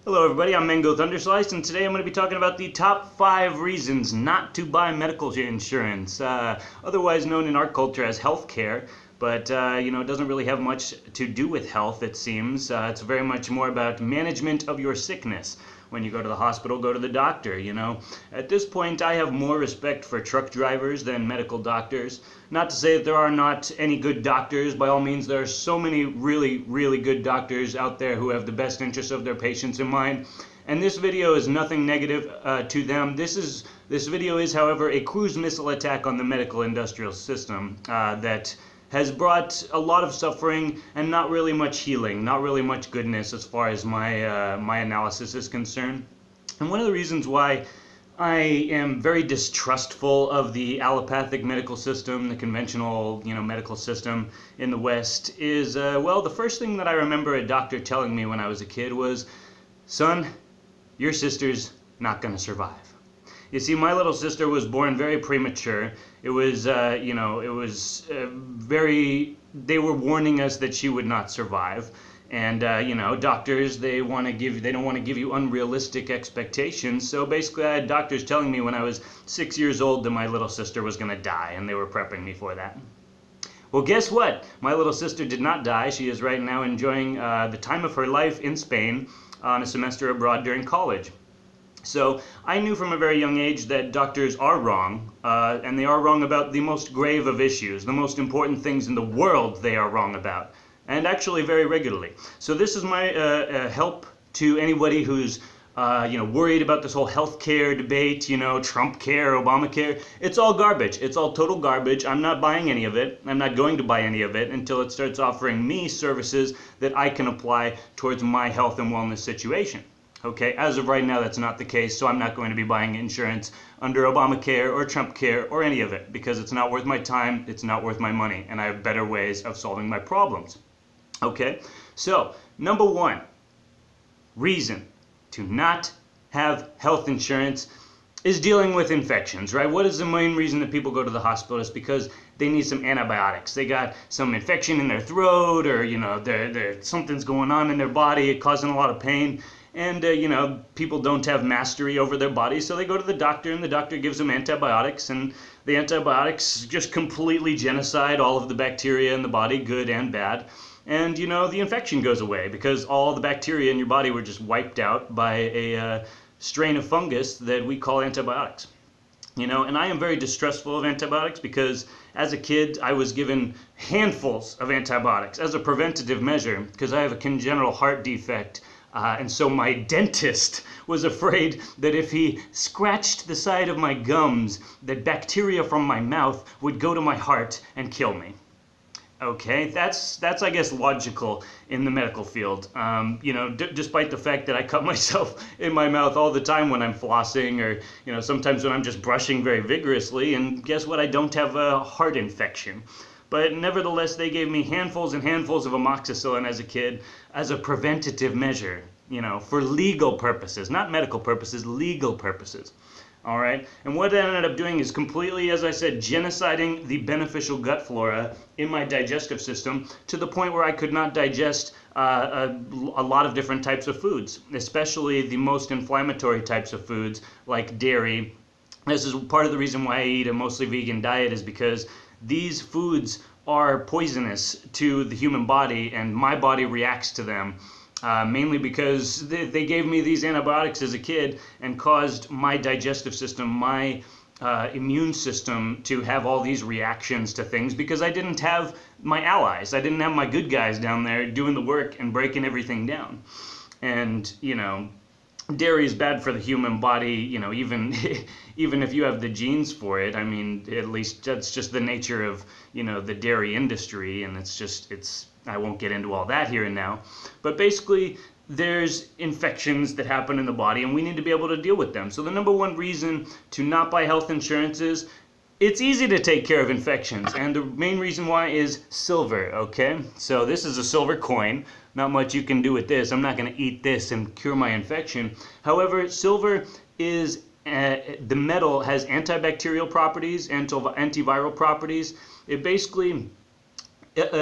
Hello everybody, I'm Mango Thunderslice, and today I'm going to be talking about the top 5 reasons not to buy medical insurance, otherwise known in our culture as healthcare, but it doesn't really have much to do with health, it seems. It's very much more about management of your sickness. When you go to the hospital, go to the doctor, At this point, I have more respect for truck drivers than medical doctors. Not to say that there are not any good doctors. By all means, there are so many really, really good doctors out there who have the best interests of their patients in mind. And this video is nothing negative to them. This video is, however, a cruise missile attack on the medical industrial system that has brought a lot of suffering and not really much healing, not really much goodness as far as my analysis is concerned. And one of the reasons why I am very distrustful of the allopathic medical system, the conventional, medical system in the West is, well, the first thing that I remember a doctor telling me when I was a kid was, "Son, your sister's not going to survive." You see, my little sister was born very premature. It was, they were warning us that she would not survive. And, doctors, they don't want to give you unrealistic expectations. So basically, I had doctors telling me when I was 6 years old that my little sister was going to die, and they were prepping me for that. Well, guess what? My little sister did not die. She is right now enjoying the time of her life in Spain on a semester abroad during college. So I knew from a very young age that doctors are wrong, and they are wrong about the most grave of issues, the most important things in the world they are wrong about, and actually very regularly. So this is my help to anybody who's worried about this whole healthcare debate, Trump care, Obamacare. It's all garbage. It's all total garbage. I'm not buying any of it. I'm not going to buy any of it until it starts offering me services that I can apply towards my health and wellness situation. Okay, as of right now, that's not the case, so I'm not going to be buying insurance under Obamacare or Trump care or any of it, because it's not worth my time, it's not worth my money, and I have better ways of solving my problems. Okay, so number 1 reason to not have health insurance is dealing with infections, right? What is the main reason that people go to the hospital? It's because they need some antibiotics. They got some infection in their throat, or something's going on in their body, causing a lot of pain. And, people don't have mastery over their bodies, so they go to the doctor, and the doctor gives them antibiotics, and the antibiotics just completely genocide all of the bacteria in the body, good and bad. And, the infection goes away because all the bacteria in your body were just wiped out by a strain of fungus that we call antibiotics. And I am very distrustful of antibiotics because as a kid I was given handfuls of antibiotics as a preventative measure because I have a congenital heart defect. And so my dentist was afraid that if he scratched the side of my gums, that bacteria from my mouth would go to my heart and kill me. Okay, that's I guess logical in the medical field. Despite the fact that I cut myself in my mouth all the time when I'm flossing, or sometimes when I'm just brushing very vigorously, and guess what? I don't have a heart infection. But nevertheless, they gave me handfuls and handfuls of amoxicillin as a kid as a preventative measure, for legal purposes, not medical purposes, legal purposes. All right, and what that ended up doing is completely, as I said, genociding the beneficial gut flora in my digestive system to the point where I could not digest a lot of different types of foods, especially the most inflammatory types of foods like dairy. This is part of the reason why I eat a mostly vegan diet, is because these foods are poisonous to the human body, and my body reacts to them. Mainly because they gave me these antibiotics as a kid and caused my digestive system, my immune system to have all these reactions to things because I didn't have my allies. I didn't have my good guys down there doing the work and breaking everything down. And, dairy is bad for the human body, even if you have the genes for it. I mean, at least that's just the nature of, the dairy industry, and I won't get into all that here and now. But basically, there's infections that happen in the body, and we need to be able to deal with them. So the number 1 reason to not buy health insurance is it's easy to take care of infections, and the main reason why is silver, okay? So this is a silver coin. Not much you can do with this. I'm not going to eat this and cure my infection. However, silver is, the metal has antibacterial properties, antiviral properties. It basically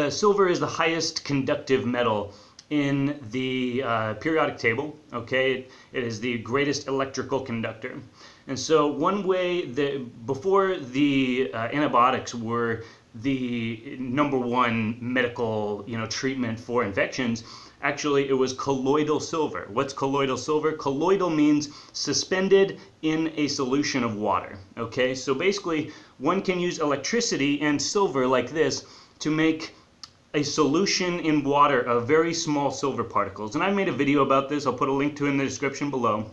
silver is the highest conductive metal in the periodic table. Okay, it is the greatest electrical conductor. And so one way that before the antibiotics were the #1 medical treatment for infections, actually it was colloidal silver. What's colloidal silver? Colloidal means suspended in a solution of water. Okay, so basically one can use electricity and silver like this to make a solution in water of very small silver particles. And I made a video about this. I'll put a link to it in the description below.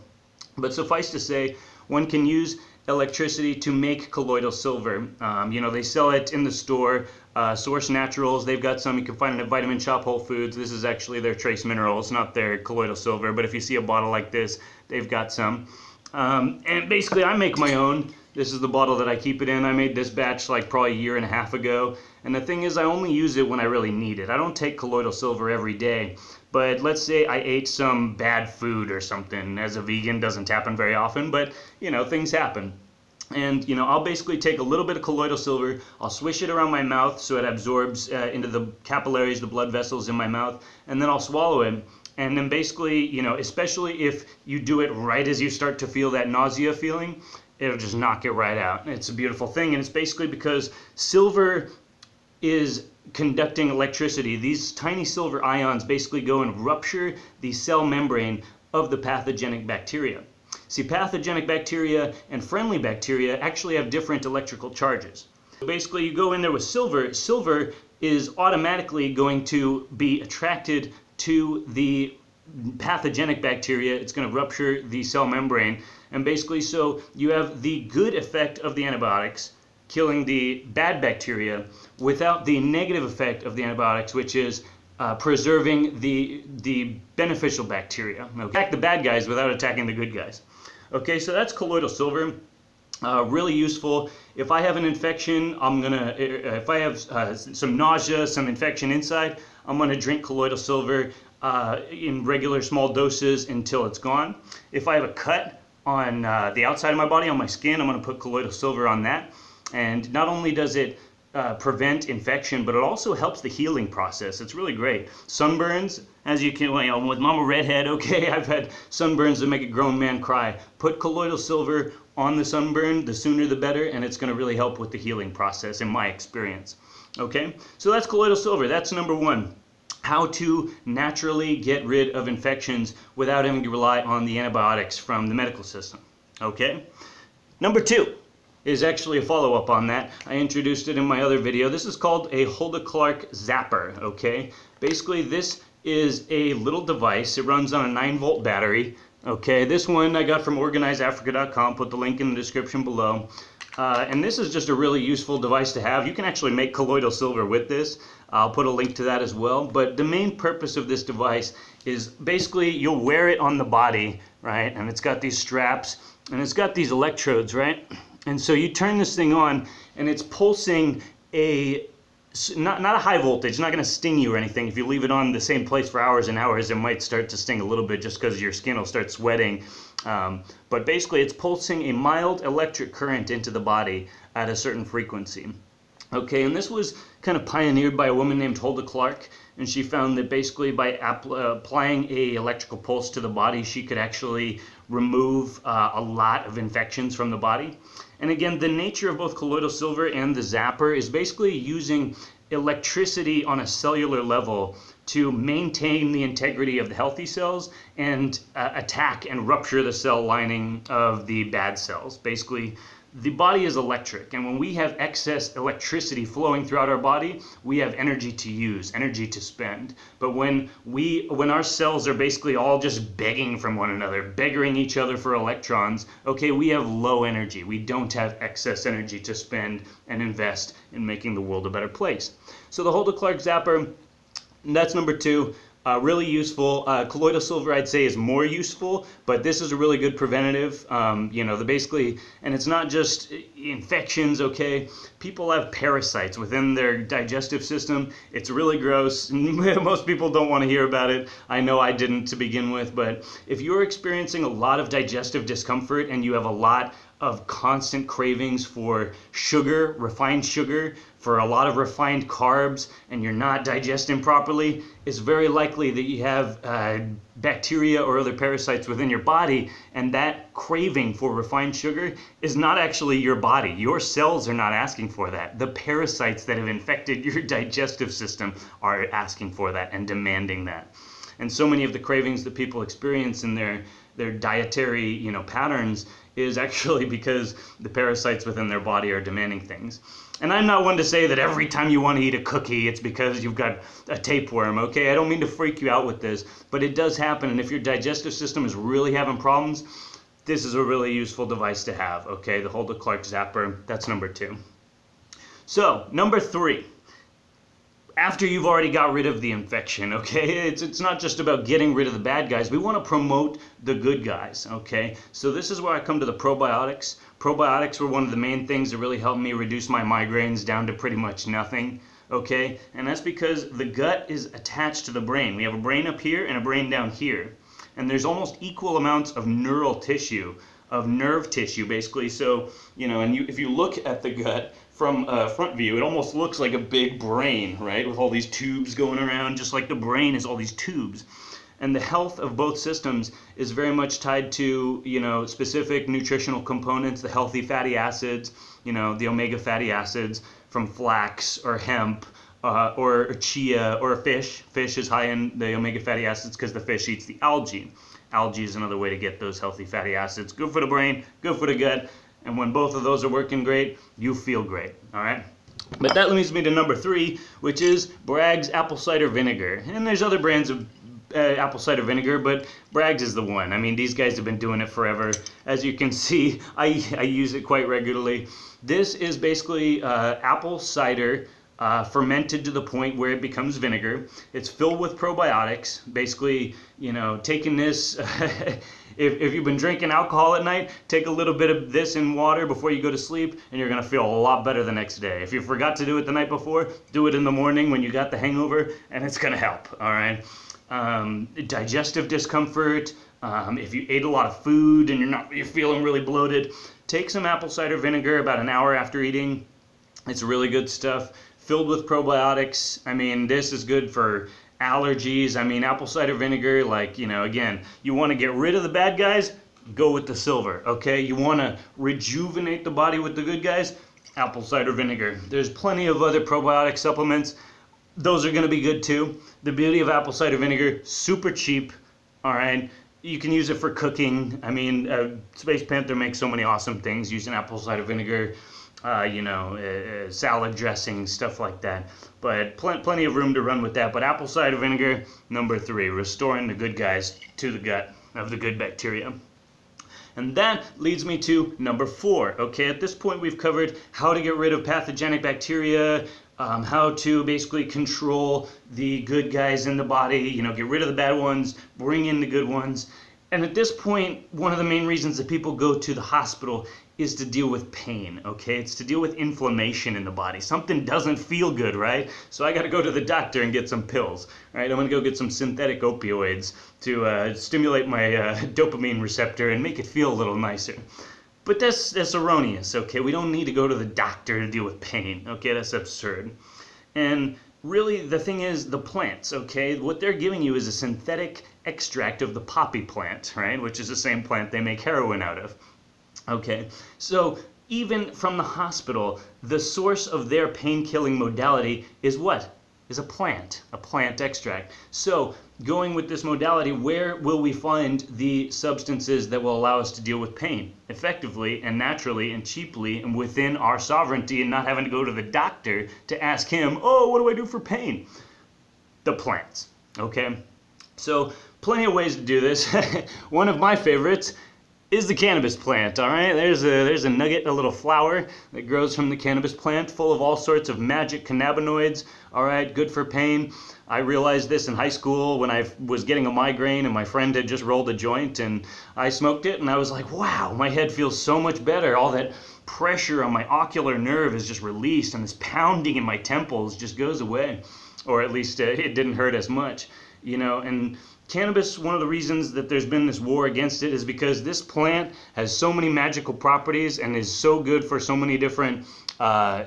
But suffice to say, one can use electricity to make colloidal silver. They sell it in the store. Source Naturals, they've got some. You can find it at Vitamin Shop, Whole Foods. This is actually their trace minerals, not their colloidal silver. But if you see a bottle like this, they've got some. And basically, I make my own. This is the bottle that I keep it in. I made this batch like probably a year and a half ago. And the thing is, I only use it when I really need it. I don't take colloidal silver every day. But let's say I ate some bad food or something. As a vegan, doesn't happen very often, but things happen. And I'll basically take a little bit of colloidal silver, I'll swish it around my mouth so it absorbs into the capillaries, the blood vessels in my mouth, and then I'll swallow it. And then basically, especially if you do it right as you start to feel that nausea feeling, it'll just knock it right out. It's a beautiful thing, and it's basically because silver is conducting electricity. These tiny silver ions basically go and rupture the cell membrane of the pathogenic bacteria. See, pathogenic bacteria and friendly bacteria actually have different electrical charges. So basically, you go in there with silver. Silver is automatically going to be attracted to the pathogenic bacteria. It's going to rupture the cell membrane. And basically, so you have the good effect of the antibiotics, killing the bad bacteria, without the negative effect of the antibiotics, which is preserving the beneficial bacteria. Attack the bad guys without attacking the good guys. Okay, so that's colloidal silver. Really useful. If I have an infection, if I have some nausea, some infection inside, I'm gonna drink colloidal silver in regular small doses until it's gone. If I have a cut on the outside of my body, on my skin, I'm gonna put colloidal silver on that. And not only does it prevent infection, but it also helps the healing process. It's really great. Sunburns, as you can, with Mama Redhead, okay, I've had sunburns that make a grown man cry. Put colloidal silver on the sunburn, the sooner the better, and it's going to really help with the healing process in my experience. Okay, so that's colloidal silver. That's #1. How to naturally get rid of infections without having to rely on the antibiotics from the medical system. Okay, #2 is actually a follow-up on that. I introduced it in my other video. This is called a Hulda Zapper, okay? Basically, this is a little device. It runs on a 9-volt battery, okay? This one I got from OrganizeAfrica.com. Put the link in the description below. And this is just a really useful device to have. You can actually make colloidal silver with this. I'll put a link to that as well. But the main purpose of this device is basically you'll wear it on the body, right? And it's got these straps, and it's got these electrodes, right? And so you turn this thing on, and it's pulsing not a high voltage. It's not going to sting you or anything. If you leave it on the same place for hours and hours, it might start to sting a little bit just because your skin will start sweating. But basically, it's pulsing a mild electric current into the body at a certain frequency. Okay, and this was kind of pioneered by a woman named Hulda, and she found that basically by applying a electrical pulse to the body, she could actually remove a lot of infections from the body. And again, the nature of both colloidal silver and the Zapper is basically using electricity on a cellular level to maintain the integrity of the healthy cells and attack and rupture the cell lining of the bad cells. Basically, the body is electric, and when we have excess electricity flowing throughout our body, we have energy to use, energy to spend. But when our cells are basically all just begging from one another, begging each other for electrons, okay, we have low energy. We don't have excess energy to spend and invest in making the world a better place. So the Hulda Zapper, that's #2. Really useful. Colloidal silver, I'd say, is more useful, but this is a really good preventative. And it's not just infections, okay? People have parasites within their digestive system. It's really gross. Most people don't want to hear about it. I know I didn't to begin with, but if you're experiencing a lot of digestive discomfort and you have a lot of constant cravings for sugar, refined sugar, for a lot of refined carbs and you're not digesting properly, it's very likely that you have bacteria or other parasites within your body, and that craving for refined sugar is not actually your body. Your cells are not asking for that. The parasites that have infected your digestive system are asking for that and demanding that. And so many of the cravings that people experience in their dietary, patterns is actually because the parasites within their body are demanding things. And I'm not one to say that every time you want to eat a cookie, it's because you've got a tapeworm, okay? I don't mean to freak you out with this, but it does happen. And if your digestive system is really having problems, this is a really useful device to have, okay? The Hulda Zapper, that's number 2. So, number 3. After you've already got rid of the infection, okay? It's not just about getting rid of the bad guys. We want to promote the good guys, okay? So this is where I come to the probiotics. Probiotics were one of the main things that really helped me reduce my migraines down to pretty much nothing, okay? And that's because the gut is attached to the brain. We have a brain up here and a brain down here. And there's almost equal amounts of neural tissue, of nerve tissue, basically. So, if you look at the gut from front view, it almost looks like a big brain, right? With all these tubes going around, just like the brain is all these tubes. And the health of both systems is very much tied to, specific nutritional components, the healthy fatty acids, the omega fatty acids from flax or hemp or chia or fish. Fish is high in the omega fatty acids because the fish eats the algae. Algae is another way to get those healthy fatty acids. Good for the brain, good for the gut. And when both of those are working great, you feel great, all right? But that leads me to number 3, which is Bragg's apple cider vinegar. And there's other brands of apple cider vinegar, but Bragg's is the one. I mean, these guys have been doing it forever. As you can see, I use it quite regularly. This is basically apple cider fermented to the point where it becomes vinegar. It's filled with probiotics. Basically, taking this... If you've been drinking alcohol at night, take a little bit of this in water before you go to sleep, and you're going to feel a lot better the next day. If you forgot to do it the night before, do it in the morning when you got the hangover, and it's going to help, all right? Digestive discomfort, if you ate a lot of food and you're feeling really bloated, take some apple cider vinegar about an hour after eating. It's really good stuff, filled with probiotics. I mean, this is good for allergies. I mean, apple cider vinegar, again, you want to get rid of the bad guys, go with the silver, okay? You want to rejuvenate the body with the good guys, apple cider vinegar. There's plenty of other probiotic supplements. Those are going to be good too. The beauty of apple cider vinegar, super cheap, all right? You can use it for cooking. I mean, Space Panther makes so many awesome things using apple cider vinegar. Salad dressing, stuff like that. But plenty of room to run with that. But apple cider vinegar, number 3, restoring the good guys to the gut of the good bacteria. And that leads me to number 4. Okay, at this point we've covered how to get rid of pathogenic bacteria, how to basically control the good guys in the body, get rid of the bad ones, bring in the good ones. And at this point, one of the main reasons that people go to the hospital is to deal with pain, okay? It's to deal with inflammation in the body. Something doesn't feel good, right? So I got to go to the doctor and get some pills, right? I'm going to go get some synthetic opioids to stimulate my dopamine receptor and make it feel a little nicer. But that's erroneous, okay? We don't need to go to the doctor to deal with pain, okay? That's absurd. And really, the thing is the plants, okay? What they're giving you is a synthetic extract of the poppy plant, right? Which is the same plant they make heroin out of. Okay, so even from the hospital, the source of their pain-killing modality is what? Is a plant extract. So going with this modality, where will we find the substances that will allow us to deal with pain effectively and naturally and cheaply and within our sovereignty and not having to go to the doctor to ask him, oh, what do I do for pain? The plants, okay? So plenty of ways to do this. One of my favorites is the cannabis plant, all right? There's a nugget, a little flower that grows from the cannabis plant full of all sorts of magic cannabinoids, all right, good for pain. I realized this in high school when I was getting a migraine and my friend had just rolled a joint and I smoked it and I was like, wow, my head feels so much better. All that pressure on my ocular nerve is just released and this pounding in my temples just goes away, or at least it didn't hurt as much, and cannabis, one of the reasons that there's been this war against it is because this plant has so many magical properties and is so good for so many different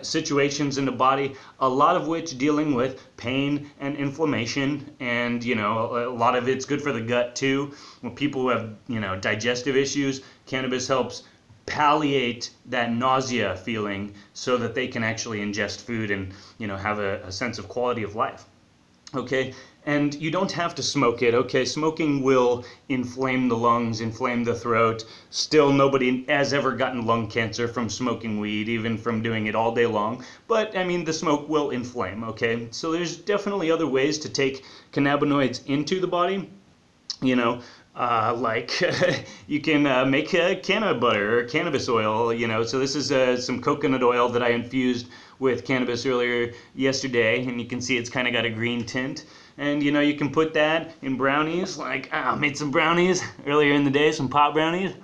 situations in the body, a lot of which dealing with pain and inflammation, and you know, a lot of it's good for the gut too. When people who have, you know, digestive issues, cannabis helps palliate that nausea feeling so that they can actually ingest food and, you know, have a sense of quality of life. Okay, and you don't have to smoke it. Okay, smoking will inflame the lungs, inflame the throat. Still, nobody has ever gotten lung cancer from smoking weed, even from doing it all day long. But I mean, the smoke will inflame. Okay, so there's definitely other ways to take cannabinoids into the body. You know, like you can make a canna butter or cannabis oil, you know. So this is some coconut oil that I infused with cannabis earlier yesterday, and you can see it's kind of got a green tint. And you know, you can put that in brownies. Like I made some brownies earlier in the day, some pot brownies.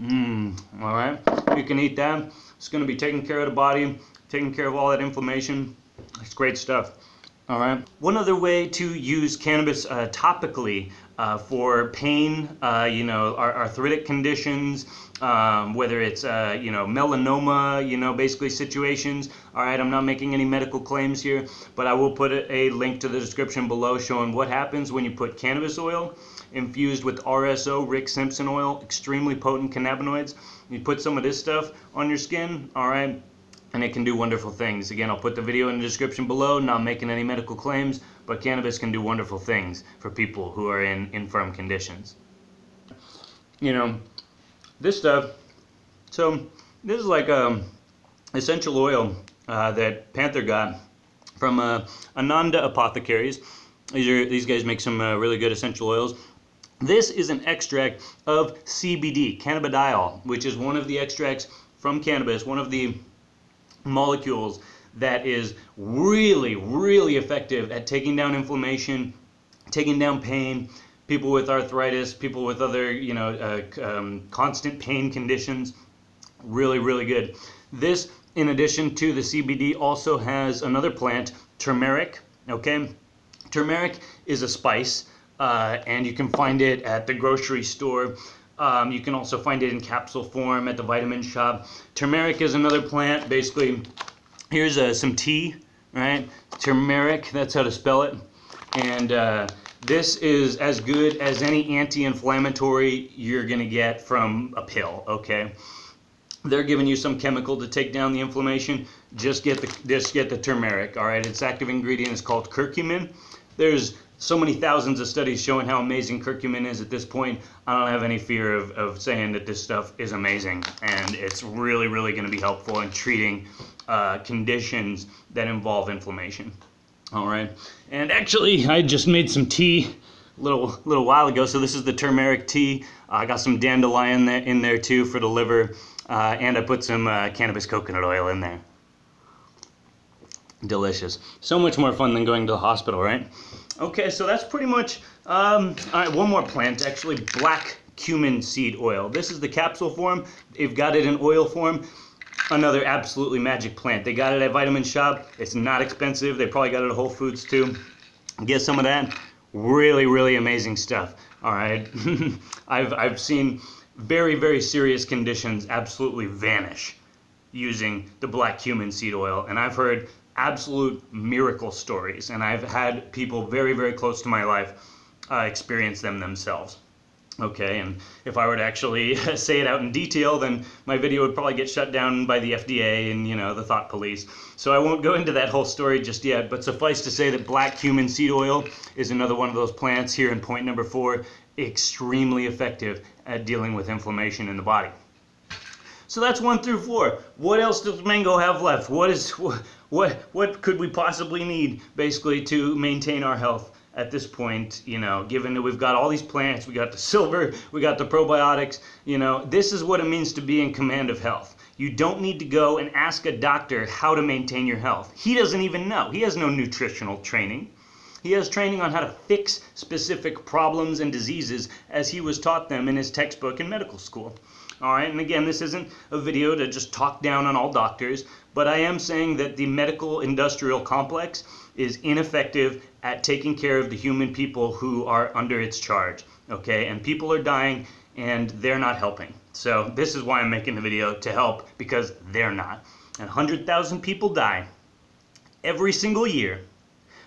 All right, you can eat that. It's going to be taking care of the body, taking care of all that inflammation. It's great stuff. All right. One other way to use cannabis topically for pain, you know, arthritic conditions, whether it's, you know, melanoma, you know, basically situations. All right, I'm not making any medical claims here, but I will put a link to the description below showing what happens when you put cannabis oil infused with RSO, Rick Simpson oil, extremely potent cannabinoids. You put some of this stuff on your skin, all right, and it can do wonderful things. Again, I'll put the video in the description below, not making any medical claims, but cannabis can do wonderful things for people who are in infirm conditions. You know, this stuff, so this is like essential oil that Panther got from Ananda Apothecaries. These guys make some really good essential oils. This is an extract of CBD, cannabidiol, which is one of the extracts from cannabis, one of the molecules that is really, really effective at taking down inflammation, taking down pain, people with arthritis, people with other, you know, constant pain conditions. Really, really good. This, in addition to the CBD, also has another plant, turmeric. Okay, turmeric is a spice, and you can find it at the grocery store. You can also find it in capsule form at the vitamin shop. Turmeric is another plant. Basically, here's some tea, right? Turmeric, that's how to spell it. And this is as good as any anti-inflammatory you're gonna get from a pill, okay? They're giving you some chemical to take down the inflammation. Just get the turmeric, all right? Its active ingredient is called curcumin. There's so many thousands of studies showing how amazing curcumin is at this point. I don't have any fear of saying that this stuff is amazing, and it's really, really going to be helpful in treating conditions that involve inflammation. All right, and actually, I just made some tea a little while ago. So this is the turmeric tea. I got some dandelion in there too for the liver, and I put some cannabis coconut oil in there. Delicious. So much more fun than going to the hospital, right? Okay, so that's pretty much, all right, one more plant, actually, black cumin seed oil. This is the capsule form. They've got it in oil form. Another absolutely magic plant. They got it at Vitamin Shop. It's not expensive. They probably got it at Whole Foods too. Get some of that. Really, really amazing stuff. All right. I've seen very, very serious conditions absolutely vanish using the black cumin seed oil, and I've heard absolute miracle stories, and I've had people very, very close to my life experience them themselves. Okay, and if I were to actually say it out in detail, then my video would probably get shut down by the FDA and, you know, the thought police. So I won't go into that whole story just yet, but suffice to say that black cumin seed oil is another one of those plants here in point number 4, extremely effective at dealing with inflammation in the body. So that's 1 through 4. What else does mango have left? What could we possibly need, basically, to maintain our health at this point? You know, given that we've got all these plants, we got the silver, we got the probiotics. You know, this is what it means to be in command of health. You don't need to go and ask a doctor how to maintain your health. He doesn't even know. He has no nutritional training. He has training on how to fix specific problems and diseases as he was taught them in his textbook in medical school. All right, and again, this isn't a video to just talk down on all doctors, but I am saying that the medical industrial complex is ineffective at taking care of the human people who are under its charge, okay? And people are dying, and they're not helping. So this is why I'm making the video, to help, because they're not. and 100,000 people die every single year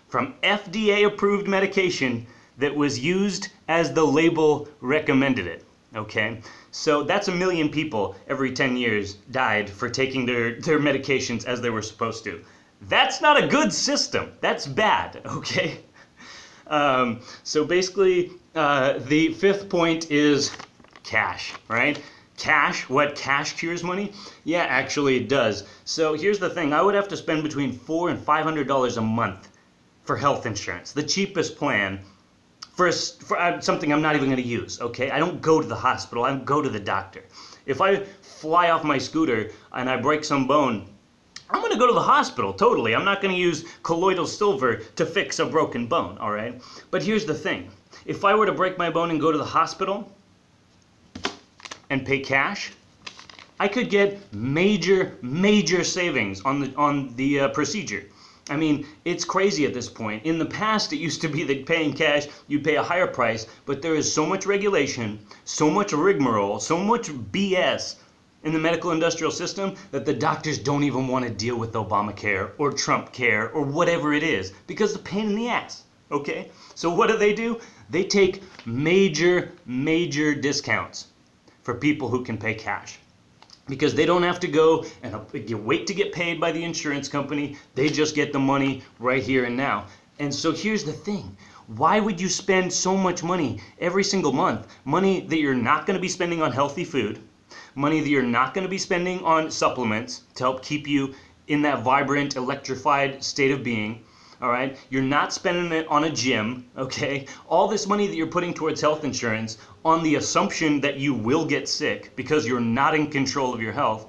from FDA-approved medication that was used as the label recommended it. Okay, so that's 1 million people every 10 years died for taking their medications as they were supposed to. That's not a good system. That's bad, okay? So basically, the fifth point is cash, right? Cash, what, cash cures money? Yeah, actually it does. So here's the thing, I would have to spend between $400 and $500 a month for health insurance, the cheapest plan, for something I'm not even going to use, okay? I don't go to the hospital, I don't go to the doctor. If I fly off my scooter and I break some bone, I'm going to go to the hospital, totally. I'm not going to use colloidal silver to fix a broken bone, all right? But here's the thing. If I were to break my bone and go to the hospital and pay cash, I could get major savings on the procedure. I mean, it's crazy at this point. In the past, it used to be that paying cash, you'd pay a higher price, but there is so much regulation, so much rigmarole, so much BS in the medical industrial system that the doctors don't even want to deal with Obamacare or Trump care or whatever it is because it's a pain in the ass, okay? So what do? They take major discounts for people who can pay cash, because they don't have to go and wait to get paid by the insurance company. They just get the money right here and now. And so here's the thing. Why would you spend so much money every single month? Money that you're not going to be spending on healthy food, money that you're not going to be spending on supplements to help keep you in that vibrant, electrified state of being. All right, you're not spending it on a gym, okay? All this money that you're putting towards health insurance on the assumption that you will get sick because you're not in control of your health,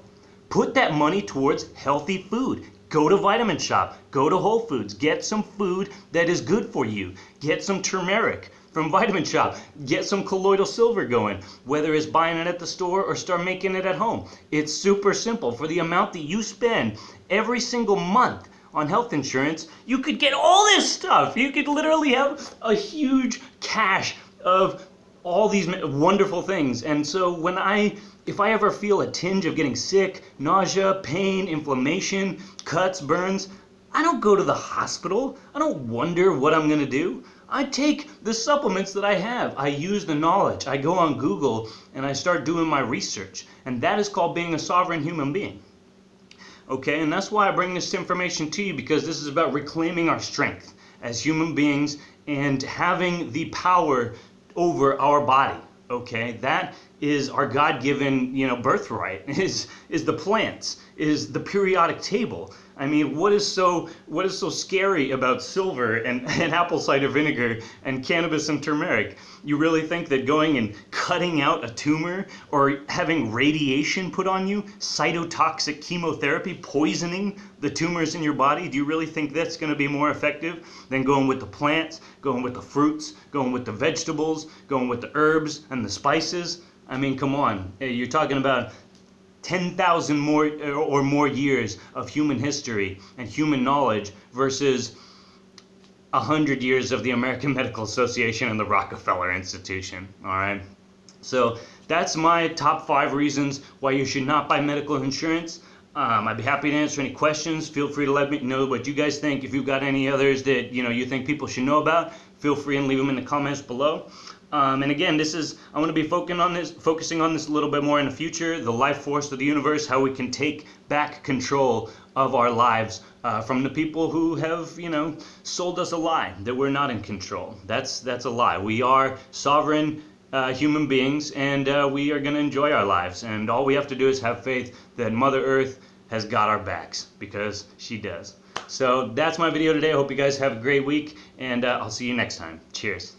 put that money towards healthy food. Go to Vitamin Shop, go to Whole Foods, get some food that is good for you. Get some turmeric from Vitamin Shop, get some colloidal silver going, whether it's buying it at the store or start making it at home. It's super simple. For the amount that you spend every single month on health insurance, you could get all this stuff. You could literally have a huge cache of all these wonderful things. And so if I ever feel a tinge of getting sick, nausea, pain, inflammation, cuts, burns, I don't go to the hospital. I don't wonder what I'm gonna do. I take the supplements that I have. I use the knowledge. I go on Google and I start doing my research. And that is called being a sovereign human being. Okay, and that's why I bring this information to you, because this is about reclaiming our strength as human beings and having the power over our body. Okay, that is our God-given, birthright. Is the plants, is the periodic table. I mean, what is so scary about silver and apple cider vinegar and cannabis and turmeric? You really think that going and cutting out a tumor or having radiation put on you, cytotoxic chemotherapy, poisoning the tumors in your body, do you really think that's going to be more effective than going with the plants, going with the fruits, going with the vegetables, going with the herbs and the spices? I mean, come on. You're talking about 10,000 more years of human history and human knowledge versus 100 years of the American Medical Association and the Rockefeller Institution. All right, so that's my top 5 reasons why you should not buy medical insurance. I'd be happy to answer any questions. Feel free to let me know what you guys think. If you've got any others that you think people should know about, feel free and leave them in the comments below. And again, I want to be focusing on this a little bit more in the future, the life force of the universe, how we can take back control of our lives from the people who have, sold us a lie that we're not in control. That's a lie. We are sovereign human beings, and we are going to enjoy our lives. And all we have to do is have faith that Mother Earth has got our backs, because she does. So that's my video today. I hope you guys have a great week, and I'll see you next time. Cheers.